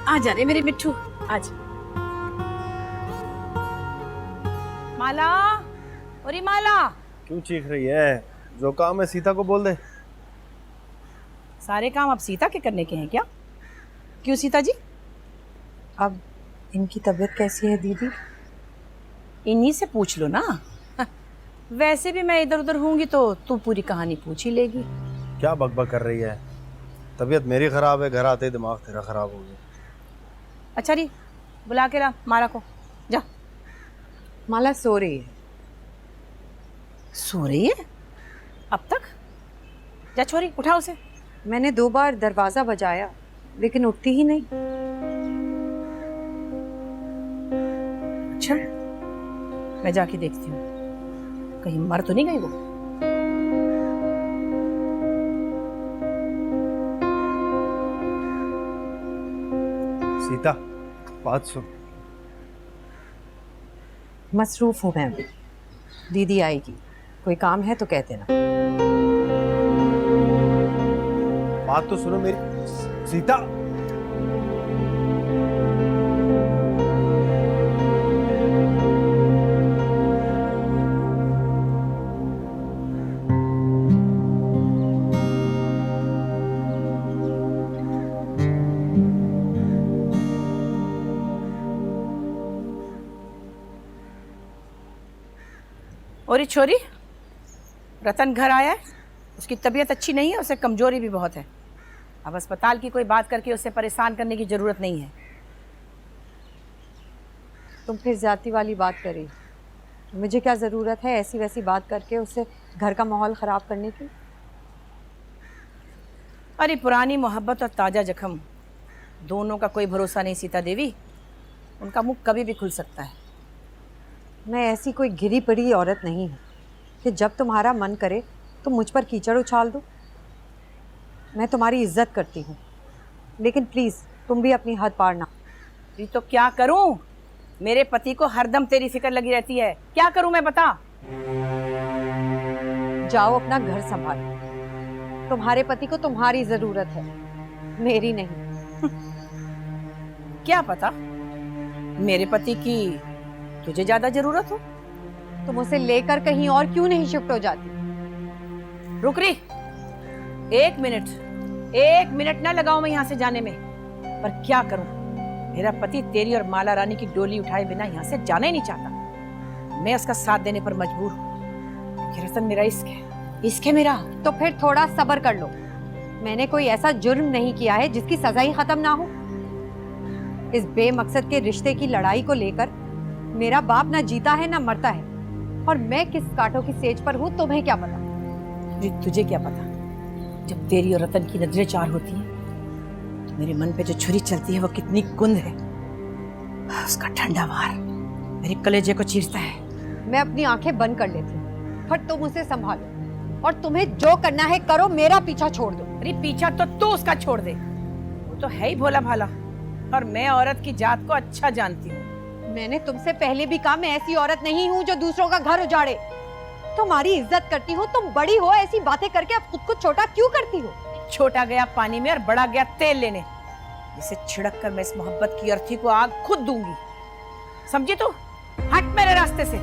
आ जा रे मेरे मिट्ठू, आज। माला, अरे माला, क्यों चीख रही है? जो काम है सीता को बोल दे। सारे काम अब सीता के करने के हैं क्या? क्यों सीता जी? अब इनकी तबीयत कैसी है दीदी? इन्हीं से पूछ लो ना। वैसे भी मैं इधर उधर होंगी तो तू पूरी कहानी पूछ ही लेगी। क्या बकबक कर रही है? तबीयत मेरी खराब है, घर आते ही दिमाग तेरा खराब हो गया। अच्छा री, बुला के ला माला को, जा। माला सो रही है। सो रही है अब तक? जा छोरी, उठा उसे। मैंने 2 बार दरवाजा बजाया लेकिन उठती ही नहीं। अच्छा, मैं जाके देखती हूँ, कहीं मर तो नहीं गई वो। सीता, बात सुन। मसरूफ हूँ मैं अभी, दीदी आएगी, कोई काम है तो कह देना। बात तो सुनो मेरी। सीता, और ये छोरी, रतन घर आया है, उसकी तबीयत अच्छी नहीं है, उसे कमजोरी भी बहुत है। अब अस्पताल की कोई बात करके उसे परेशान करने की जरूरत नहीं है। तुम फिर जाति वाली बात करी। मुझे क्या ज़रूरत है ऐसी वैसी बात करके उससे घर का माहौल ख़राब करने की? अरे पुरानी मोहब्बत और ताज़ा जख्म, दोनों का कोई भरोसा नहीं सीता देवी, उनका मुंह कभी भी खुल सकता है। मैं ऐसी कोई गिरी पड़ी औरत नहीं हूँ कि जब तुम्हारा मन करे तो मुझ पर कीचड़ उछाल दो। मैं तुम्हारी इज्जत करती हूँ, लेकिन प्लीज़ तुम भी अपनी हद पार ना। ये तो क्या करूं? मेरे पति को हरदम तेरी फिक्र लगी रहती है, क्या करूं मैं बता? जाओ अपना घर संभालो। तुम्हारे पति को तुम्हारी ज़रूरत है, मेरी नहीं। क्या पता मेरे पति की तुझे ज्यादा जरूरत हो। तुम उसे लेकर कहीं और क्यों नहीं शिफ्ट हो जाती? रुक रही, एक मिनट ना लगाऊं मैं यहाँ से जाने में। पर क्या करूं, मेरा पति तेरी और माला रानी की डोली उठाए बिना यहाँ से जाना ही नहीं चाहता। मैं उसका साथ देने पर मजबूर हूँ क्योंकि रतन मेरा इश्क है मेरा। तो फिर थोड़ा सब्र कर लो। मैंने कोई ऐसा जुर्म नहीं किया है जिसकी सजा ही खत्म ना हो। इस बेमकसद के रिश्ते की लड़ाई को लेकर मेरा बाप ना जीता है ना मरता है, और मैं किस कांटों की सेज पर हूँ तुम्हें क्या पता? तुझे क्या पता? जब तेरी और रतन की नजरें चार होती हैं तो मेरे मन पे जो छुरी चलती है वो कितनी कुंद है। उसका ठंडा वार मेरे कलेजे को चीरता है। मैं अपनी आंखें बंद कर लेती हूँ, पर तुम उसे संभालो और तुम्हें जो करना है करो, मेरा पीछा छोड़ दो। अरे पीछा तो तू उसका छोड़ दे, वो तो है ही भोला भाला, और मैं औरत की जात को अच्छा जानती हूँ। मैंने तुमसे पहले भी कहा मैं ऐसी औरत नहीं हूँ जो दूसरों का घर उजाड़े। तुम्हारी इज्जत करती हूँ, तुम बड़ी हो, ऐसी बातें करके अब खुद को छोटा क्यों करती हो? छोटा गया पानी में और बड़ा गया तेल लेने। इसे छिड़क कर मैं इस मोहब्बत की अर्थी को आग खुद दूंगी, समझी तू? हट मेरे रास्ते से।